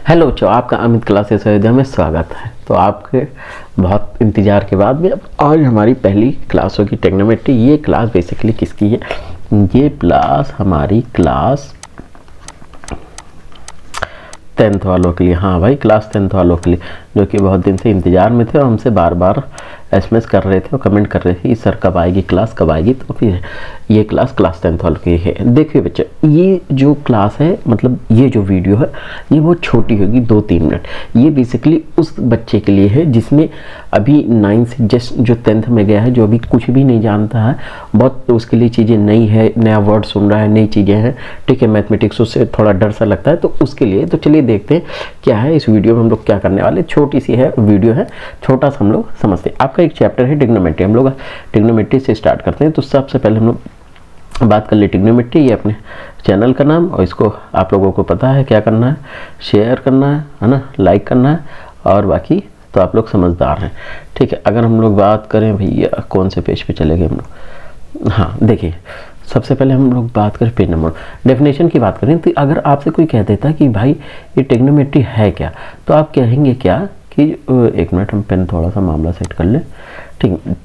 Hello बच्चों, आपका Amit classes Ayodhya में स्वागत है। तो आपके बहुत इंतज़ार के बाद में अब आज हमारी पहली क्लास होगी ट्रिग्नोमेट्री। ये क्लास बेसिकली किसकी है? ये क्लास हमारी क्लास 10th वालों के लिए। हाँ भाई, क्लास 10th वालों के लिए, जो कि बहुत दिन से इंतज़ार में थे और हमसे बार बार एसएमएस कर रहे थे और कमेंट कर रहे थे सर कब आएगी क्लास, कब आएगी। तो फिर ये क्लास 10th वालों की है। देखिए बच्चे, ये जो क्लास है, मतलब ये जो वीडियो है, ये बहुत छोटी होगी, 2-3 मिनट। ये बेसिकली उस बच्चे के लिए है जिसने अभी 9 से जस्ट जो 10th में गया है, जो अभी कुछ भी नहीं जानता है, बहुत तो उसके लिए चीज़ें नई है, नया वर्ड सुन रहा है, नई चीज़ें हैं, ठीक है। मैथमेटिक्स उससे थोड़ा डर सा लगता है, तो उसके लिए तो चलिए देखते हैं क्या है इस वीडियो में हम लोग क्या करने वाले। छोटी सी है वीडियो है, छोटा सा हम लोग समझते हैं। आपका एक चैप्टर है ट्रिग्नोमेट्री। हम लोग ट्रिग्नोमेट्री से स्टार्ट करते हैं। तो सबसे पहले हम लोग बात कर ले ट्रिग्नोमेट्री। ये अपने चैनल का नाम, और इसको आप लोगों को पता है क्या करना है, शेयर करना है ना, लाइक करना है, और बाकी तो आप लोग समझदार हैं, ठीक है। अगर हम लोग बात करें भैया कौन से पेज पे चले गए हम लोग, हाँ देखिए, सबसे पहले हम लोग बात करें पेज नंबर डेफिनेशन की बात करें। तो अगर आपसे कोई कह देता कि भाई ये ट्रिग्नोमेट्री है क्या, तो आप कहेंगे क्या कि एक मिनट, हम पेन थोड़ा सा मामला सेट कर लें, ठीक है।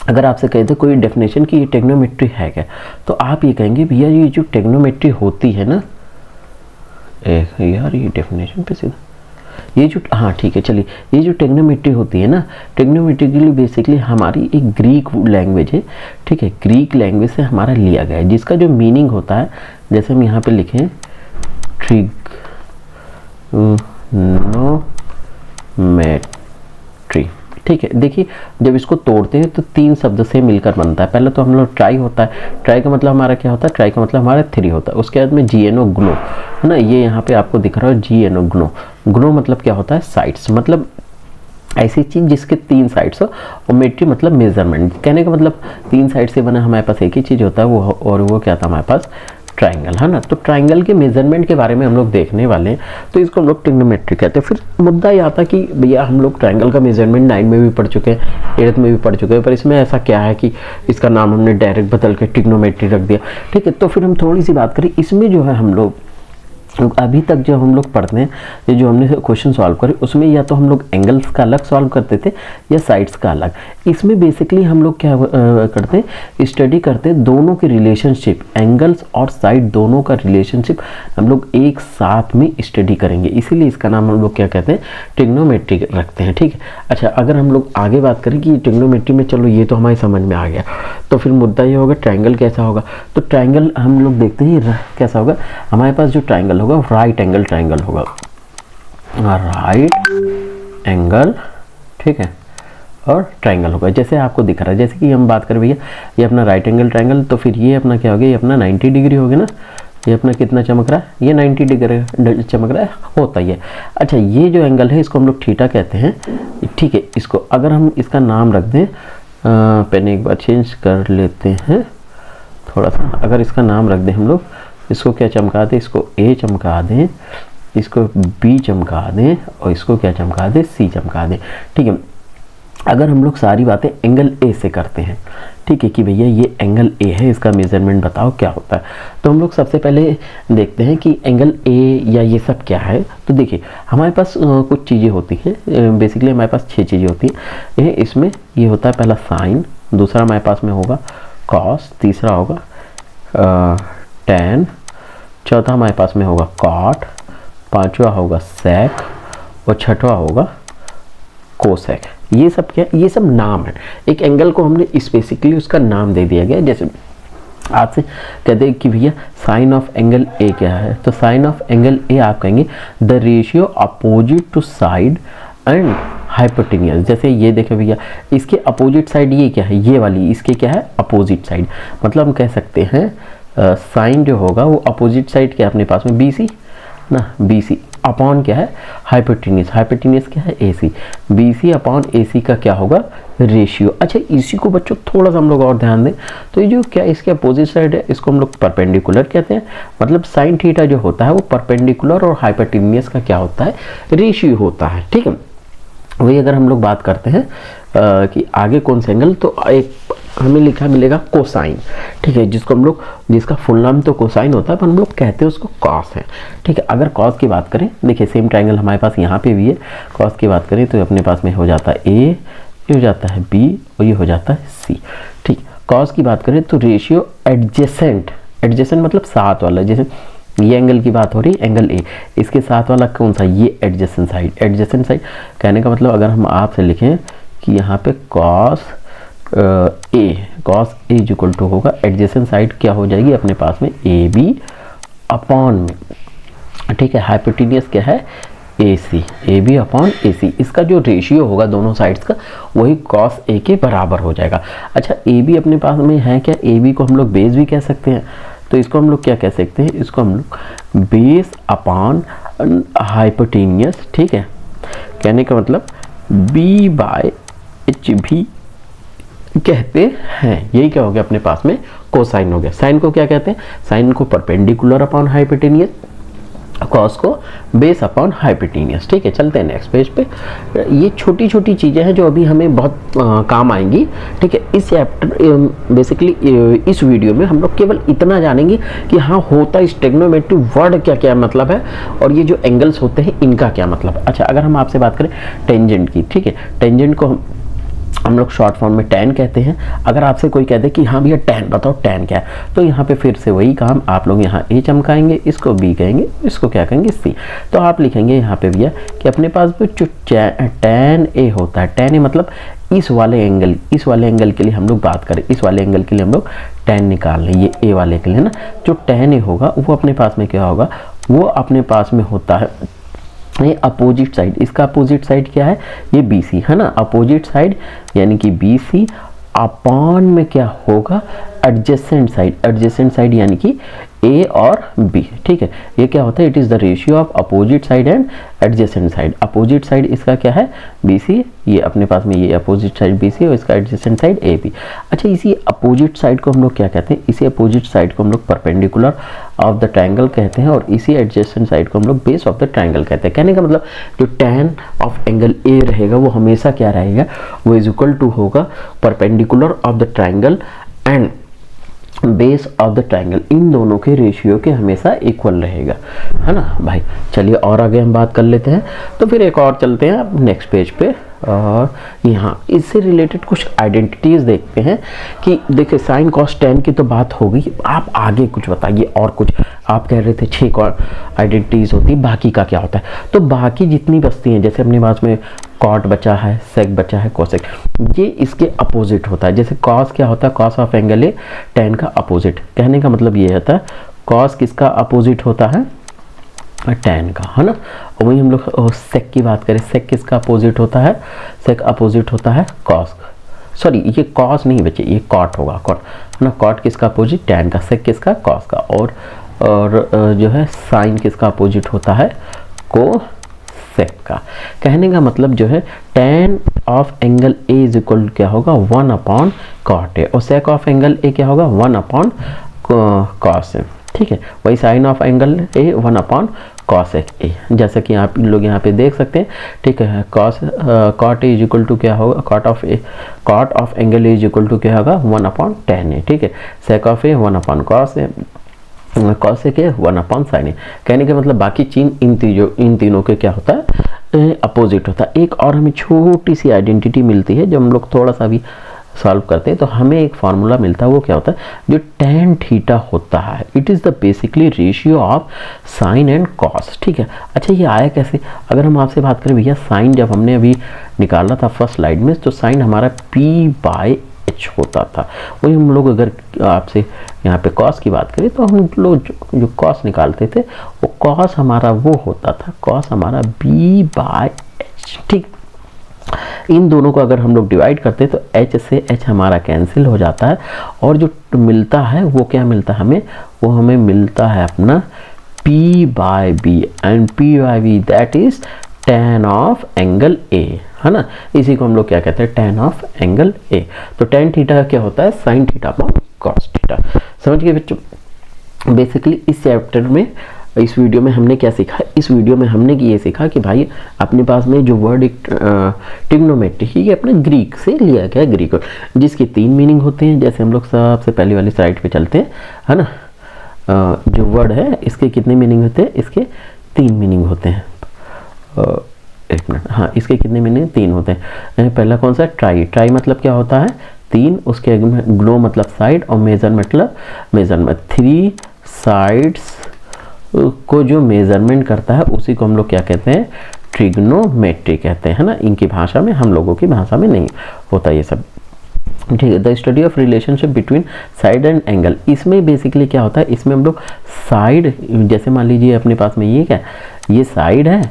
अगर आपसे कहते कोई डेफिनेशन की ये ट्रिग्नोमेट्री है क्या, तो आप ये कहेंगे भैया ये जो ट्रिग्नोमेट्री होती है ना, यार ये डेफिनेशन पे सीधा ये जो, हाँ ठीक है चलिए, ये जो ट्रिग्नोमेट्री होती है ना, ट्रिग्नोमेट्री के लिए बेसिकली हमारी एक ग्रीक लैंग्वेज है, ठीक है। ग्रीक लैंग्वेज से हमारा लिया गया है, जिसका जो मीनिंग होता है, जैसे हम यहाँ पे लिखें ट्रिग्नोमेट्री, ठीक है। देखिए जब इसको तोड़ते हैं तो 3 शब्द से मिलकर बनता है। पहले तो हम लोग ट्राई होता है, ट्राई का मतलब हमारा क्या होता है, ट्राई का मतलब हमारा 3 होता है। उसके बाद में जीएनओ ग्नो है ना, ये यहाँ पे आपको दिख रहा है जीएनओ ग्नो। ग्नो मतलब क्या होता है, साइड्स, मतलब ऐसी चीज जिसके 3 साइड्स हो। और मेट्री मतलब मेजरमेंट, कहने का मतलब 3 साइड से बना हमारे पास एक ही चीज होता है वो, और वो क्या था हमारे पास, ट्राइंगल, है ना। तो ट्राइंगल के मेजरमेंट के बारे में हम लोग देखने वाले हैं, तो इसको हम लोग ट्रिग्नोमेट्री कहते हैं। फिर मुद्दा ये आता कि भैया हम लोग ट्राइंगल का मेजरमेंट 9 में भी पढ़ चुके हैं, 8th में भी पढ़ चुके हैं, पर इसमें ऐसा क्या है कि इसका नाम हमने डायरेक्ट बदल के ट्रिग्नोमेट्री रख दिया, ठीक है। तो फिर हम थोड़ी सी बात करें इसमें, जो है हम लोग अभी तक जो हम लोग पढ़ते हैं, ये जो हमने क्वेश्चन सॉल्व करे, उसमें या तो हम लोग एंगल्स का अलग सॉल्व करते थे या साइड्स का अलग। इसमें बेसिकली हम लोग क्या करते हैं, स्टडी करते हैं दोनों की रिलेशनशिप, एंगल्स और साइड दोनों का रिलेशनशिप हम लोग एक साथ में स्टडी करेंगे, इसीलिए इसका नाम हम लोग क्या कहते हैं, ट्रिग्नोमेट्री रखते हैं, ठीक है। अच्छा, अगर हम लोग आगे बात करें कि ट्रिग्नोमेट्री में, चलो ये तो हमारी समझ में आ गया, तो फिर मुद्दा ये होगा ट्राइंगल कैसा होगा। तो ट्राइंगल हम लोग देखते हैं कैसा होगा। हमारे पास जो ट्राइंगल होगा राइट एंगल ट्राइंगल होगा, राइट एंगल, ठीक है, और ट्राइंगल होगा जैसे आपको दिख रहा है। जैसे कि हम बात करें भैया ये अपना राइट एंगल ट्राइंगल, तो फिर ये अपना क्या हो गया, ये अपना 90 डिग्री हो गया ना। ये अपना कितना चमक रहा है, ये 90 डिग्री चमक रहा है, होता ही है। अच्छा, ये जो एंगल है इसको हम लोग थीटा कहते हैं, ठीक है। इसको अगर हम इसका नाम रख दें, पेन एक बार चेंज कर लेते हैं थोड़ा सा, अगर इसका नाम रख दें हम लोग, इसको क्या चमका दें, इसको ए चमका दें, इसको बी चमका दें, और इसको क्या चमका दें, सी चमका दें, ठीक है। अगर हम लोग सारी बातें एंगल ए से करते हैं, ठीक है, कि भैया ये एंगल ए है, इसका मेजरमेंट बताओ क्या होता है, तो हम लोग सबसे पहले देखते हैं कि एंगल ए या ये सब क्या है। तो देखिए हमारे पास कुछ चीज़ें होती हैं, बेसिकली हमारे पास 6 चीज़ें होती हैं। इसमें ये होता है पहला साइन, दूसरा हमारे पास में होगा कॉस, तीसरा होगा टैन, चौथा हमारे पास में होगा कॉट, पांचवा होगा सेक, और छठवा होगा कोसेक। ये सब क्या, ये सब नाम है। एक एंगल को हमने बेसिकली उसका नाम दे दिया गया। जैसे आपसे कहते हैं कि भैया साइन ऑफ एंगल ए क्या है, तो साइन ऑफ एंगल ए आप कहेंगे the ratio opposite to side and hypotenuse. जैसे ये देखें भैया, इसके अपोजिट साइड ये क्या है, ये वाली, इसके क्या है, अपोजिट साइड। मतलब हम कह सकते हैं साइन जो होगा वो अपोजिट साइड क्या है अपने पास में, BC ना, BC अपॉन क्या है, हाइपोटेन्यूज, हाइपोटेन्यूज क्या है, AC, BC अपॉन AC का क्या होगा, रेशियो। अच्छा, इसी को बच्चों थोड़ा सा हम लोग और ध्यान दें, तो ये जो क्या इसके अपोजिट साइड है, इसको हम लोग परपेंडिकुलर कहते हैं। मतलब साइन थीटा जो होता है वो परपेंडिकुलर और हाइपोटेन्यूज का क्या होता है, रेशियो होता है, ठीक है। वही अगर हम लोग बात करते हैं कि आगे कौन से एंगल, तो एक हमें लिखा मिलेगा कोसाइन, ठीक है, जिसको हम लोग, जिसका फुल नाम तो कोसाइन होता है पर हम लोग कहते हैं उसको कॉस है, ठीक है। अगर कॉस की बात करें, देखिए सेम ट्रायंगल हमारे पास यहाँ पे भी है, कॉस की बात करें तो अपने पास में हो जाता है ए, ये हो जाता है बी और ये हो जाता है सी, ठीक। कॉस की बात करें तो रेशियो एडजेसेंट, एडजेसेंट मतलब साथ वाला, जैसे ये एंगल की बात हो रही है, एंगल ए, इसके साथ वाला कौन सा, ये एडजेसेंट साइड, एडजेसेंट साइड कहने का मतलब अगर हम आपसे लिखें कि यहाँ पे cos A is equal to होगा, एडजेसेंट साइड क्या हो जाएगी अपने पास में, ए बी अपॉन में, ठीक है, हाइपोटेन्यूस क्या है, ए सी, ए बी अपॉन ए सी, इसका जो रेशियो होगा दोनों साइड्स का वही कॉस ए के बराबर हो जाएगा। अच्छा, ए बी अपने पास में है क्या, ए बी को हम लोग बेस भी कह सकते हैं, तो इसको हम लोग क्या कह सकते हैं, इसको हम लोग बेस अपॉन हाइपोटेन्यूस, ठीक है, कहने का मतलब बी बाय एच भी कहते हैं। यही क्या हो गया अपने पास में, कोसाइन हो गया। साइन को क्या कहते हैं, साइन को परपेंडिकुलर अपॉन हाइपोटेन्यूस, कॉस को बेस अपॉन हाइपोटेन्यूस, ठीक है। चलते हैं नेक्स्ट पेज पे। ये छोटी छोटी चीज़ें हैं जो अभी हमें बहुत काम आएंगी, ठीक है। इस चैप्टर बेसिकली इस वीडियो में हम लोग केवल इतना जानेंगे कि हाँ होता है स्टेगनोमेट्री वर्ड क्या क्या मतलब है और ये जो एंगल्स होते हैं इनका क्या मतलब है। अच्छा, अगर हम आपसे बात करें टेंजेंट की, ठीक है, टेंजेंट को हम लोग शॉर्ट फॉर्म में टैन कहते हैं। अगर आपसे कोई कहते कि हाँ भैया टैन बताओ, टैन क्या है, तो यहाँ पे फिर से वही काम, आप लोग यहाँ ए चमकाएंगे, इसको बी कहेंगे, इसको क्या कहेंगे सी, तो आप लिखेंगे यहाँ पे भैया कि अपने पास जो टैन ए होता है, टैन ए मतलब इस वाले एंगल के लिए हम लोग बात करें, इस वाले एंगल के लिए हम लोग टैन निकाल लें, ये ए वाले के लिए ना, जो टैन ए होगा वो अपने पास में क्या होगा, वो अपने पास में होता है ये अपोजिट साइड, इसका अपोजिट साइड क्या है, ये BC है ना, अपोजिट साइड यानी कि BC अपॉन में क्या होगा, एडजेसेंट साइड, एडजेसेंट साइड यानी कि A और B, ठीक है। ये क्या होता है, it is the ratio of opposite side and adjacent side. Opposite side इसका क्या है, BC, ये अपने पास में ये अपोजिट साइड BC और इसका एडजेसेंट साइड AB। अच्छा, इसी अपोजिट साइड को हम लोग क्या कहते हैं, इसी अपोजिट साइड को हम लोग परपेंडिकुलर ऑफ द ट्रायंगल कहते हैं और इसी एडजेसेंट साइड को हम लोग बेस ऑफ द ट्रायंगल कहते हैं। कहने का मतलब जो टैन ऑफ एंगल A रहेगा वो हमेशा क्या रहेगा, वो इज इक्वल टू होगा perpendicular of the triangle and base of the triangle, इन दोनों के रेशियो के हमेशा इक्वल रहेगा, है ना भाई। चलिए और आगे हम बात कर लेते हैं, तो फिर एक और चलते हैं नेक्स्ट पेज पे और यहाँ इससे रिलेटेड कुछ आइडेंटिटीज देखते हैं कि देखिए साइन कॉस टैन की तो बात हो गई, आप आगे कुछ बताइए और कुछ। आप कह रहे थे 6 आइडेंटिटीज होती है, बाकी का क्या होता है, तो बाकी जितनी बचती हैं, जैसे अपने पास में कॉट बचा है, सेक बचा है, कोसेक, ये इसके अपोजिट होता है। जैसे कॉस क्या होता है, cos of angle A tan का अपोजिट, कहने का मतलब ये होता है कॉस किसका अपोजिट होता है, टैन का, है ना। और वही हम लोग सेक की बात करें, सेक किसका अपोजिट होता है, सेक अपोजिट होता है कॉस, सॉरी ये कॉस नहीं बचे, ये कॉट होगा, कॉट है ना, कॉट किसका अपोजिट, टैन का, सेक किसका, कॉस का, और जो है साइन किसका अपोजिट होता है, को सेक का। कहने का मतलब जो है tan of angle A is equal क्या होगा, 1 अपॉन कॉट ए, और सेक ऑफ एंगल ए क्या होगा, 1 अपॉन कॉस ए, ठीक है। वही sine of angle A 1 upon cosec A, जैसा कि आप लोग यहाँ पे देख सकते हैं, ठीक है। Cot A is equal to क्या होगा, cot of angle A is equal to क्या होगा, 1 अपॉन टैन ए, ठीक है। Sec of A 1 upon cos A, cosec A 1 upon sine A. कहने का मतलब बाकी चीन इन तीनों के क्या होता है, अपोजिट होता है। एक और हमें छोटी सी आइडेंटिटी मिलती है जब हम लोग थोड़ा सा भी सॉल्व करते हैं, तो हमें एक फार्मूला मिलता है, वो क्या होता है, जो tan थीटा होता है, it is the basically ratio of sine and cos, ठीक है। अच्छा, ये आया कैसे, अगर हम आपसे बात करें भैया साइन जब हमने अभी निकाला था फर्स्ट स्लाइड में, तो साइन हमारा P/H होता था। वही हम लोग अगर आपसे यहाँ पे कॉस की बात करें तो हम लोग जो कॉस निकालते थे वो कॉस हमारा वो होता था, कॉस हमारा B/H, ठीक। इन दोनों को अगर हम लोग डिवाइड करते हैं तो h से h हमारा कैंसिल हो जाता है और जो मिलता है वो क्या मिलता है हमें, वो हमें मिलता है अपना P/B and P/B that is tan of angle A, है ना। इसी को हम लोग क्या कहते हैं, tan ऑफ एंगल A। तो tan थीटा क्या होता है, sin theta upon cos theta. समझ गए बच्चों। बेसिकली इस चैप्टर में इस वीडियो में हमने क्या सीखा, इस वीडियो में हमने ये सीखा कि भाई अपने पास में जो वर्ड एक ट्रिग्नोमेट्री ये अपने ग्रीक से लिया गया, ग्रीक वर्ड जिसके 3 मीनिंग होते हैं। जैसे हम लोग सबसे पहले वाली स्लाइड पे चलते हैं, है ना। जो वर्ड है इसके कितने मीनिंग होते हैं, इसके 3 मीनिंग होते हैं। एक मिनट, हाँ इसके कितने मीनिंग, 3 होते हैं। पहला कौन सा, ट्राई। ट्राई मतलब क्या होता है 3, उसके ग्नो मतलब साइड, और मेजर मतलब मेजरमेंट। 3 साइड्स को जो मेजरमेंट करता है उसी को हम लोग क्या कहते हैं, ट्रिग्नोमेट्री कहते हैं, है ना। इनकी भाषा में, हम लोगों की भाषा में नहीं होता ये सब, ठीक है। The study of relationship between side and angle, इसमें बेसिकली क्या होता है, इसमें हम लोग साइड, जैसे मान लीजिए अपने पास में ये क्या, ये साइड है,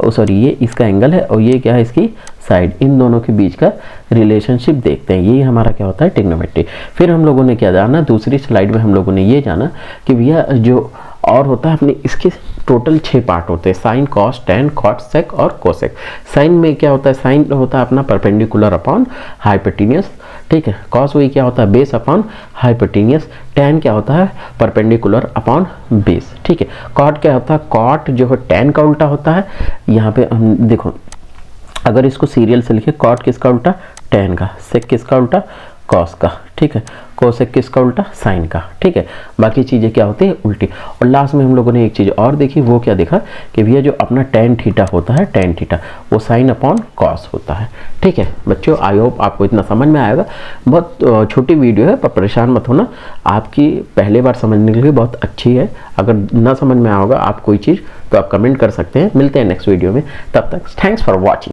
सॉरी ये इसका एंगल है, और ये क्या है इसकी साइड, इन दोनों के बीच का रिलेशनशिप देखते हैं, ये हमारा क्या होता है ट्रिग्नोमेट्री। फिर हम लोगों ने क्या जाना, दूसरी स्लाइड में हम लोगों ने ये जाना कि भैया जो और होता है अपने, इसके टोटल 6 पार्ट होते हैं, साइन, कॉस, टैन, कॉट, सेक और कोसेक। साइन में क्या होता है, साइन होता है अपना परपेंडिकुलर अपॉन हाइपोटेन्यूस, ठीक है। कॉस वही क्या होता है, बेस अपॉन हाइपोटेन्यूस। टैन क्या होता है, परपेंडिकुलर अपॉन बेस, ठीक है। कॉट क्या होता है, कॉट जो है टैन का उल्टा होता है। यहाँ पे हम देखो, अगर इसको सीरियल से लिखे, कॉट किसका उल्टा, टैन का, सेक किसका उल्टा, कॉस का, ठीक है। कोसेक किसका उल्टा, साइन का, ठीक है। बाकी चीज़ें क्या होती है, उल्टी। और लास्ट में हम लोगों ने एक चीज़ और देखी, वो क्या देखा कि भैया जो अपना टैन थीटा होता है, टैन थीटा वो साइन अपॉन कॉस होता है, ठीक है। बच्चों आई होप आपको इतना समझ में आएगा। बहुत छोटी वीडियो है, पर परेशान मत होना, आपकी पहले बार समझने के लिए बहुत अच्छी है। अगर ना समझ में आएगा आप कोई चीज़ तो आप कमेंट कर सकते हैं। मिलते हैं नेक्स्ट वीडियो में, तब तक थैंक्स फॉर वॉचिंग।